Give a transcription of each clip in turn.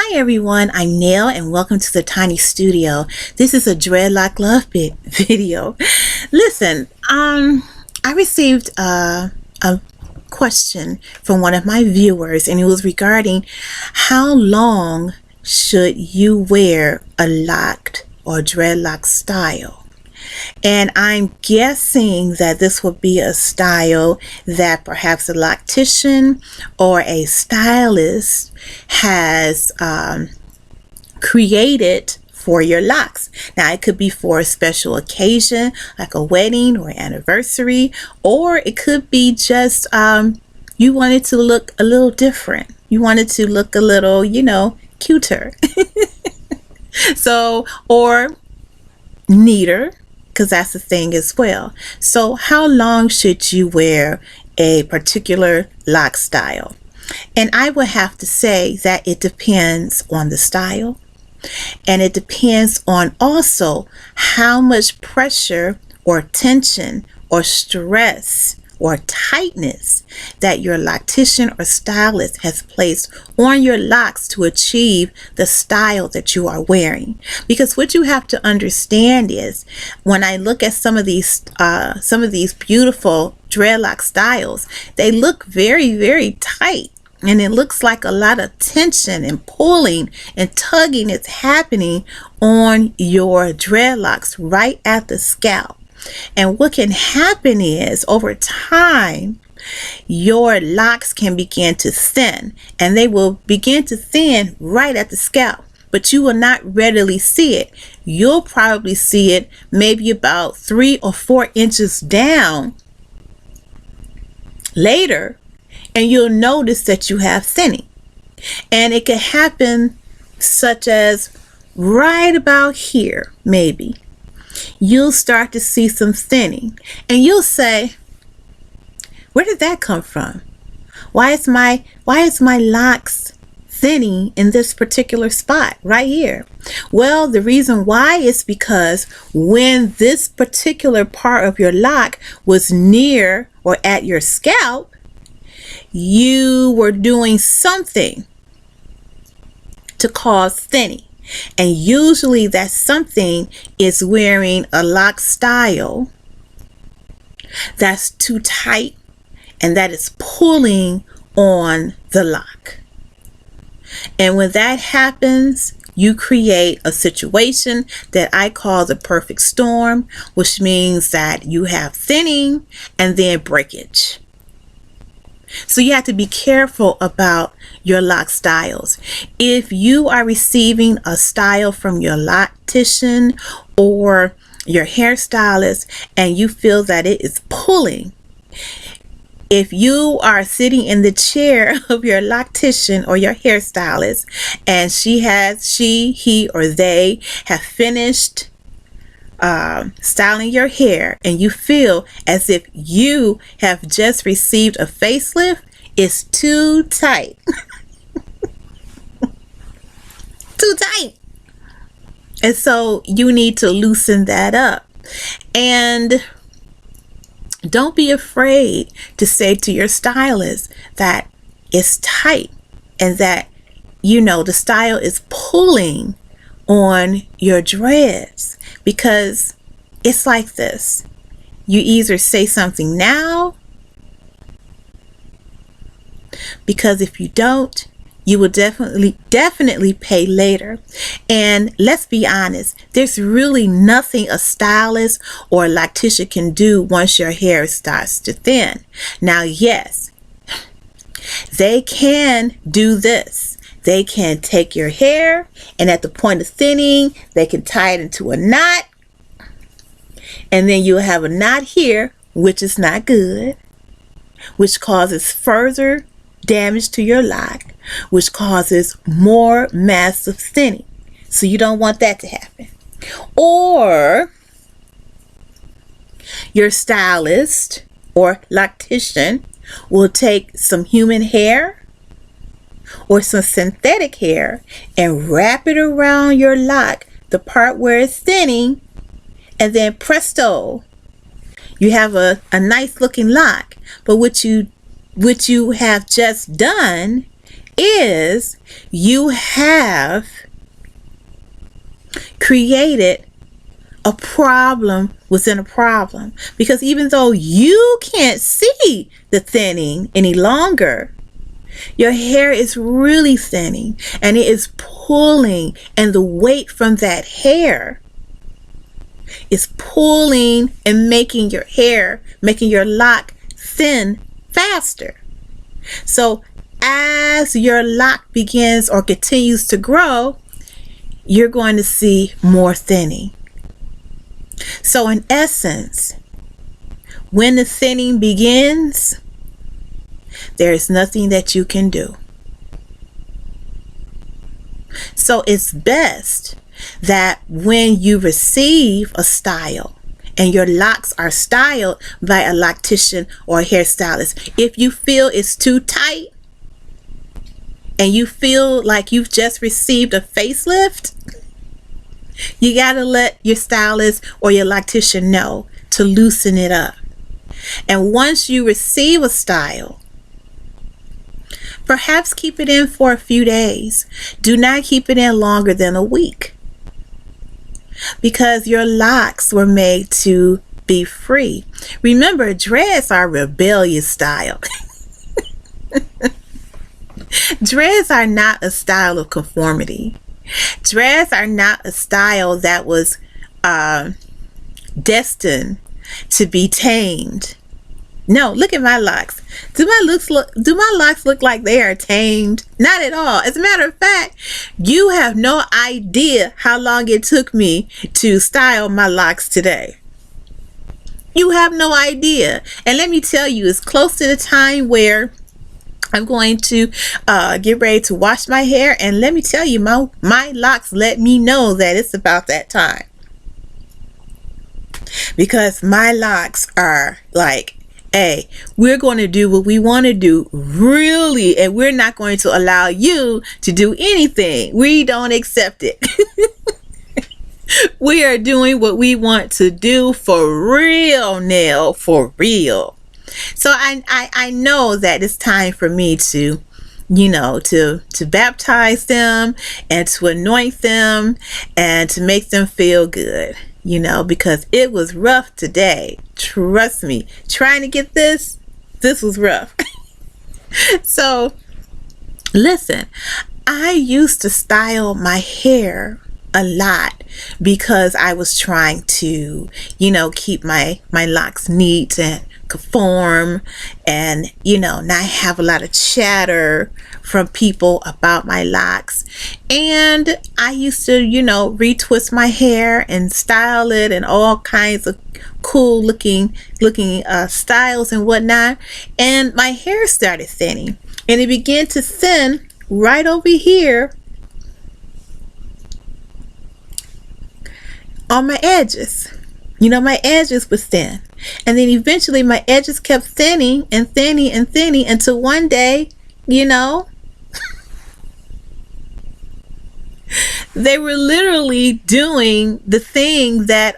Hi everyone, I'm Nail and welcome to the Tiny Studio. This is a Dreadlock Love Bit video. Listen, I received a question from one of my viewers, and it was regarding how long should you wear a locked or dreadlock style. And I'm guessing that this would be a style that perhaps a loctician or a stylist has created for your locks. Now, it could be for a special occasion, like a wedding or anniversary, or it could be just you wanted to look a little different. You wanted to look a little, cuter. So, or neater, because that's the thing as well. So how long should you wear a particular lock style? And I would have to say that it depends on the style, and it depends on also how much pressure or tension or stress or tightness that your loctician or stylist has placed on your locks to achieve the style that you are wearing. Because what you have to understand is, when I look at some of these beautiful dreadlock styles, they look very, very tight. And it looks like a lot of tension and pulling and tugging is happening on your dreadlocks right at the scalp. And what can happen is, over time, your locks can begin to thin, and they will begin to thin right at the scalp, but you will not readily see it. You'll probably see it maybe about 3 or 4 inches down later, and you'll notice that you have thinning. And it can happen such as right about here, maybe. You'll start to see some thinning, and you'll say, where did that come from? Why is my locks thinning in this particular spot right here? Well, the reason why is because when this particular part of your lock was near or at your scalp, you were doing something to cause thinning. And usually that something is wearing a lock style that's too tight and that is pulling on the lock. And when that happens, you create a situation that I call the perfect storm, which means that you have thinning and then breakage. So you have to be careful about your lock styles. If you are receiving a style from your loctician or your hairstylist and you feel that it is pulling, if you are sitting in the chair of your loctician or your hairstylist and he or they have finished styling your hair, and you feel as if you have just received a facelift, it's too tight. Too tight. And so you need to loosen that up. And don't be afraid to say to your stylist that it's tight and that the style is pulling on your dreads, because it's like this. You either say something now, because if you don't, you will definitely pay later. And let's be honest, there's really nothing a stylist or a loctician can do once your hair starts to thin. Now, yes, they can do this. They can take your hair, and at the point of thinning, they can tie it into a knot, and then you'll have a knot here, which is not good, which causes further damage to your lock, which causes more massive thinning. So you don't want that to happen. Or your stylist or loctician will take some human hair or some synthetic hair and wrap it around your lock, the part where it's thinning, and then presto, you have a nice looking lock. But what you have just done is you have created a problem within a problem. Because even though you can't see the thinning any longer, your hair is really thinning and it is pulling, and the weight from that hair is pulling and making your hair, making your lock thin faster. So as your lock begins or continues to grow, you're going to see more thinning. So in essence, when the thinning begins, there is nothing that you can do. So it's best that when you receive a style and your locks are styled by a loctician or a hairstylist, if you feel it's too tight and you feel like you've just received a facelift, you got to let your stylist or your loctician know to loosen it up. And once you receive a style, perhaps keep it in for a few days. Do not keep it in longer than a week, because your locks were made to be free. Remember, dreads are rebellious style. Dreads are not a style of conformity. Dreads are not a style that was destined to be tamed. No, look at my locks. Do my locks look like they are tamed? Not at all. As a matter of fact, you have no idea how long it took me to style my locks today. You have no idea. And let me tell you, it's close to the time where I'm going to get ready to wash my hair, and let me tell you, my locks let me know that it's about that time, because my locks are like, hey, we're going to do what we want to do, really, and we're not going to allow you to do anything. We don't accept it. We are doing what we want to do for real, Nell, for real. So I know that it's time for me to, to baptize them and to anoint them and to make them feel good, because it was rough today. Trust me, trying to get this was rough. So listen, I used to style my hair a lot because I was trying to, keep my locks neat and conform, and not have a lot of chatter from people about my locks. And I used to retwist my hair and style it and all kinds of cool looking styles and whatnot, and my hair started thinning, and it began to thin right over here on my edges. My edges were thin. And then eventually my edges kept thinning and thinning and thinning until one day, they were literally doing the thing that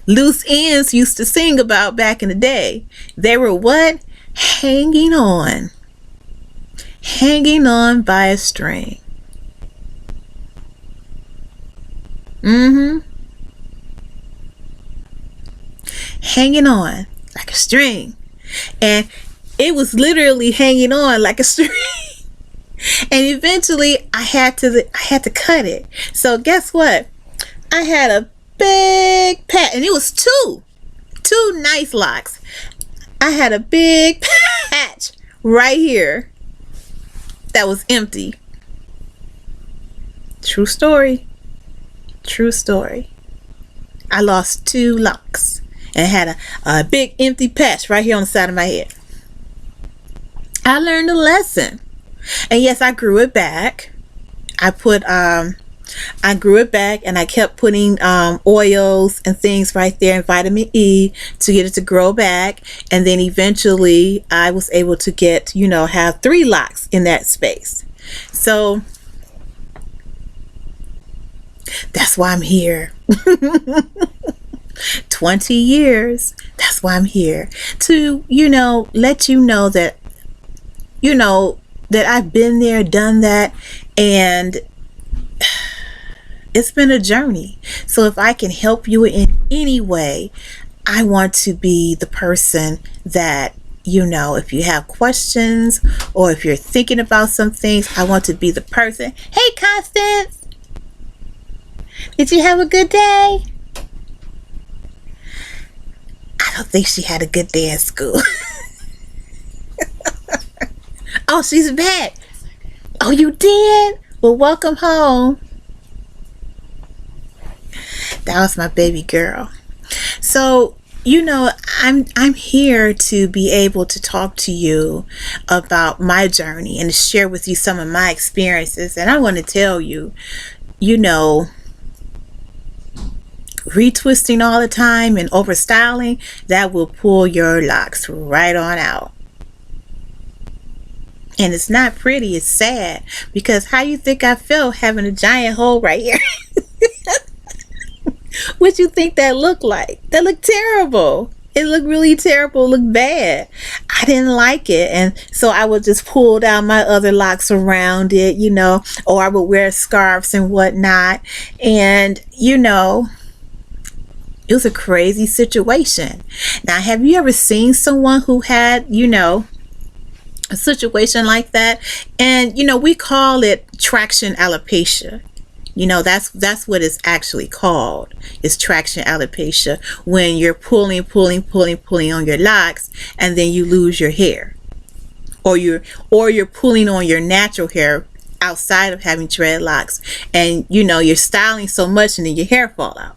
loose ends used to sing about back in the day. They were what? Hanging on by a string. Hanging on like a string, and it was literally hanging on like a string. And eventually I had to cut it. So guess what? I had a big patch, and it was two nice locks. I had a big patch right here that was empty. True story. I lost 2 locks and had a big empty patch right here on the side of my head. I learned a lesson. And yes, I grew it back. I grew it back, and I kept putting oils and things right there and vitamin E to get it to grow back. And then eventually I was able to get, have 3 locks in that space. So that's why I'm here. 20 years. That's why I'm here, to, let you know that, that I've been there, done that, and it's been a journey. So if I can help you in any way, I want to be the person that, if you have questions or if you're thinking about some things, I want to be the person. Hey, Constance, did you have a good day? I don't think she had a good day at school. Oh, she's back. Oh, you did? Well, welcome home. That was my baby girl. So, I'm here to be able to talk to you about my journey and to share with you some of my experiences. And I want to tell you, retwisting all the time and over styling, that will pull your locks right on out. And it's not pretty, it's sad, because how you think I felt having a giant hole right here? What you think that looked like? That looked terrible. It looked really terrible. It looked bad. I didn't like it. And so I would just pull down my other locks around it, or I would wear scarves and whatnot. And, it was a crazy situation. Now, have you ever seen someone who had, a situation like that? And, we call it traction alopecia. That's what it's actually called, is traction alopecia, when you're pulling on your locks and then you lose your hair, or you're pulling on your natural hair outside of having dreadlocks, and you're styling so much and then your hair fall out.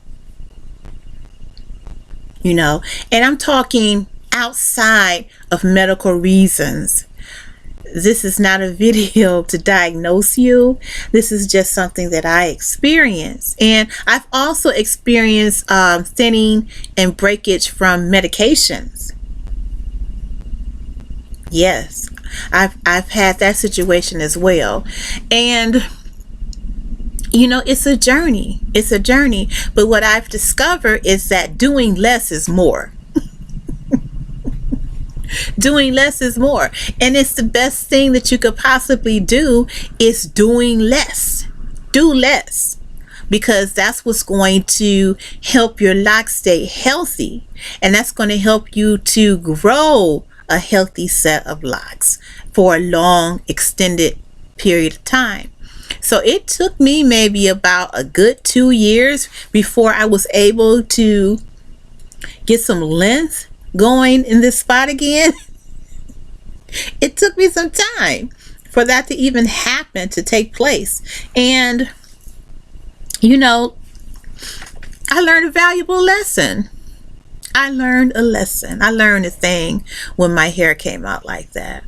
And I'm talking outside of medical reasons. This is not a video to diagnose you. This is just something that I experienced. And I've also experienced thinning and breakage from medications. Yes, I've had that situation as well. And it's a journey. It's a journey. But what I've discovered is that doing less is more. Doing less is more. And it's the best thing that you could possibly do, is doing less. Do less. Because that's what's going to help your locks stay healthy. And that's going to help you to grow a healthy set of locks for a long, extended period of time. So it took me maybe about a good 2 years before I was able to get some length going in this spot again. It took me some time for that to even happen, to take place. And I learned a valuable lesson. I learned a lesson. I learned a thing when my hair came out like that.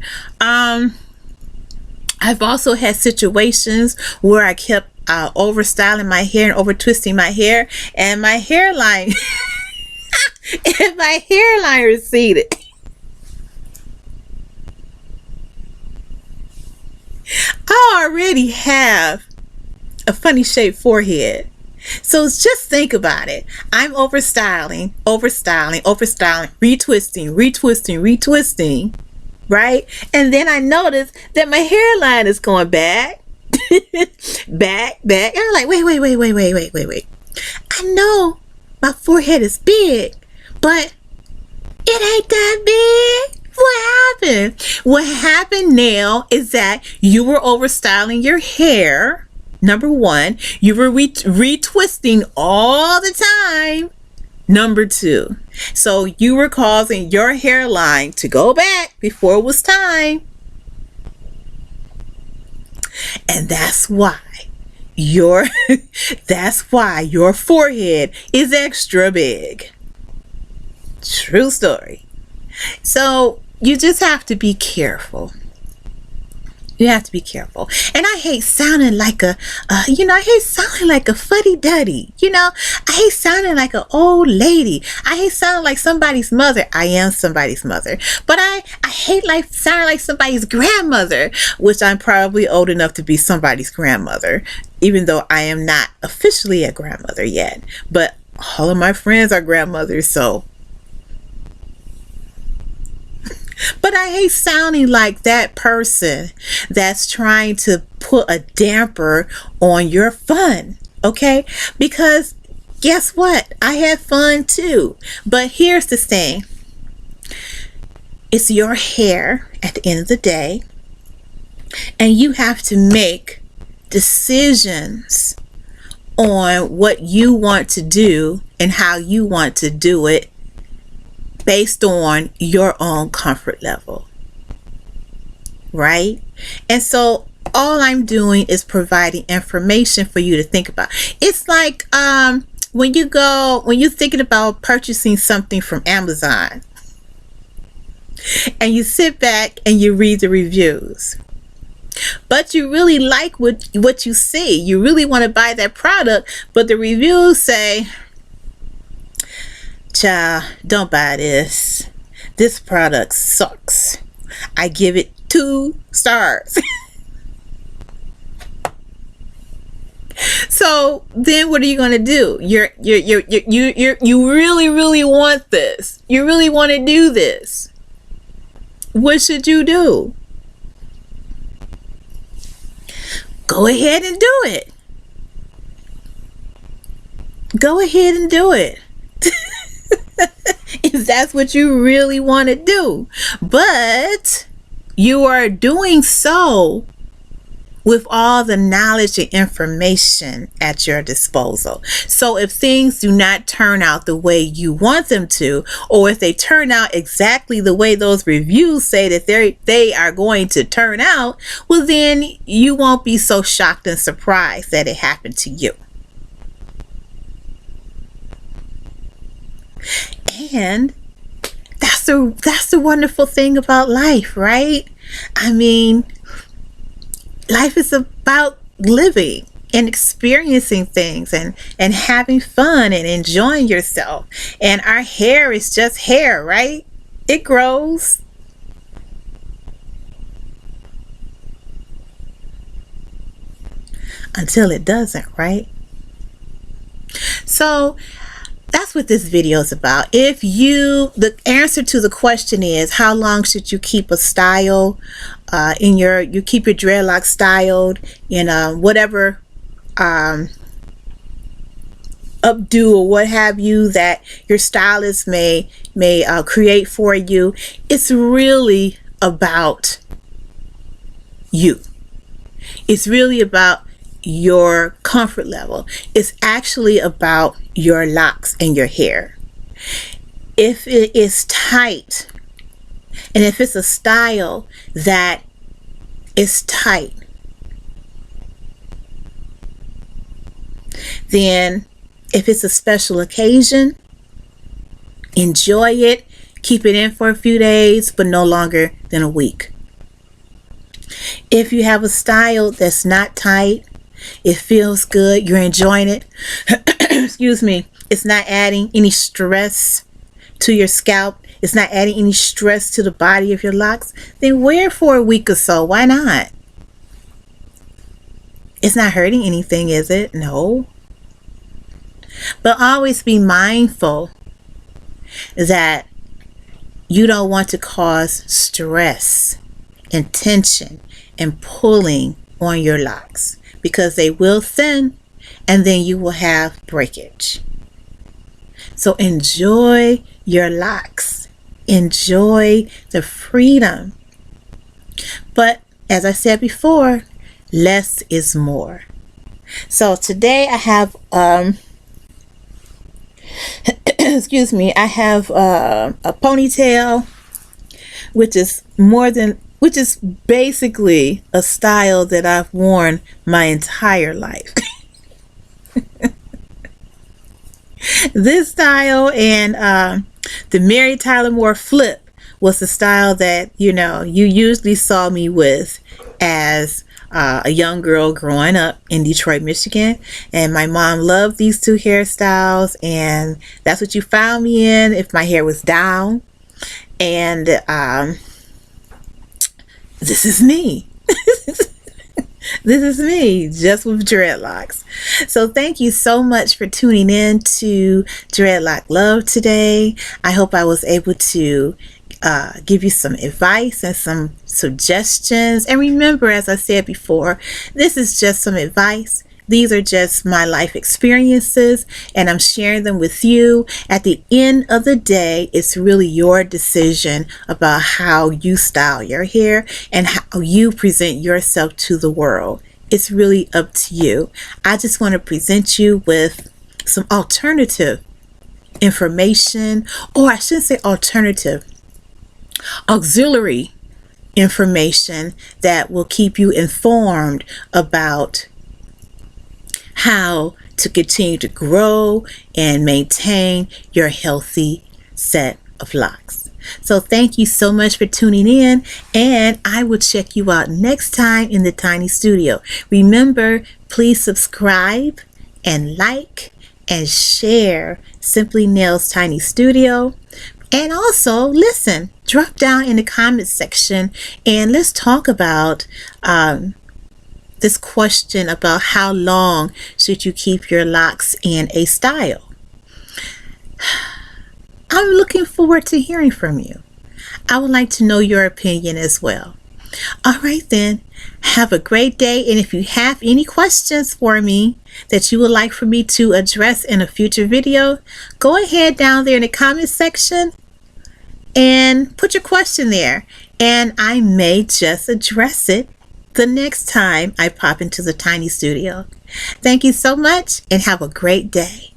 I've also had situations where I kept over styling my hair and over twisting my hair, and my hairline and my hairline receded. I already have a funny shaped forehead. So just think about it. I'm over styling, retwisting, right? And then I noticed that my hairline is going back, back. And I'm like, wait. I know my forehead is big, but it ain't that big. What happened? What happened now is that you were over styling your hair. Number one, you were retwisting all the time. Number two, so you were causing your hairline to go back before it was time. And that's why your forehead is extra big. True story. So you just have to be careful. You have to be careful. And I hate sounding like a fuddy-duddy. I hate sounding like an old lady. I hate sounding like somebody's mother. I am somebody's mother. But I hate sounding like somebody's grandmother, which I'm probably old enough to be somebody's grandmother, even though I am not officially a grandmother yet. But all of my friends are grandmothers, so But I hate sounding like that person that's trying to put a damper on your fun, okay? Because guess what? I had fun too. But here's the thing. It's your hair at the end of the day, and you have to make decisions on what you want to do and how you want to do it based on your own comfort level, right? And so all I'm doing is providing information for you to think about. It's like when you're thinking about purchasing something from Amazon, and you sit back and you read the reviews, but you really like what you see. You really want to buy that product, but the reviews say, child, don't buy this. This product sucks. I give it 2 stars. So then what are you going to do? You really want this. You really want to do this. What should you do? Go ahead and do it. Go ahead and do it. If that's what you really want to do. But you are doing so with all the knowledge and information at your disposal. So if things do not turn out the way you want them to, or if they turn out exactly the way those reviews say that they are going to turn out, well, then you won't be so shocked and surprised that it happened to you. And that's the wonderful thing about life, right? I mean, life is about living and experiencing things and having fun and enjoying yourself. And our hair is just hair, right? It grows. Until it doesn't, right? So that's what this video is about. The answer to the question is, how long should you keep a style you keep your dreadlocks styled in whatever updo or what have you that your stylist may create for you. It's really about you. It's really about your comfort level. It's actually about your locks and your hair. If it is tight, and if it's a style that is tight, then if it's a special occasion, enjoy it. Keep it in for a few days, but no longer than a week. If you have a style that's not tight, it feels good, you're enjoying it, excuse me, it's not adding any stress to your scalp, it's not adding any stress to the body of your locks, then wear it for a week or so. Why not? It's not hurting anything, is it? No. But always be mindful that you don't want to cause stress and tension and pulling on your locks, because they will thin and then you will have breakage. So enjoy your locks. Enjoy the freedom. But as I said before, less is more. So today I have excuse me, I have a ponytail, which is basically a style that I've worn my entire life. This style and the Mary Tyler Moore flip was the style that you usually saw me with as a young girl growing up in Detroit, Michigan. And my mom loved these 2 hairstyles, and that's what you found me in if my hair was down. And this is me. This is me, just with dreadlocks. So thank you so much for tuning in to Dreadlock Love today. I hope I was able to give you some advice and some suggestions. And remember, as I said before, this is just some advice. These are just my life experiences, and I'm sharing them with you. At the end of the day, it's really your decision about how you style your hair and how you present yourself to the world. It's really up to you. I just want to present you with some alternative information, or I shouldn't say alternative, auxiliary information that will keep you informed about how to continue to grow and maintain your healthy set of locks. So thank you so much for tuning in, and I will check you out next time in the Tiny Studio. Remember, please subscribe and like and share Simply Nails Tiny Studio. And also, listen, drop down in the comments section and let's talk about this question about how long should you keep your locks in a style. I'm looking forward to hearing from you. I would like to know your opinion as well. All right then, have a great day, and if you have any questions for me that you would like for me to address in a future video, go ahead down there in the comment section and put your question there, and I may just address it the next time I pop into the Tiny Studio. Thank you so much and have a great day.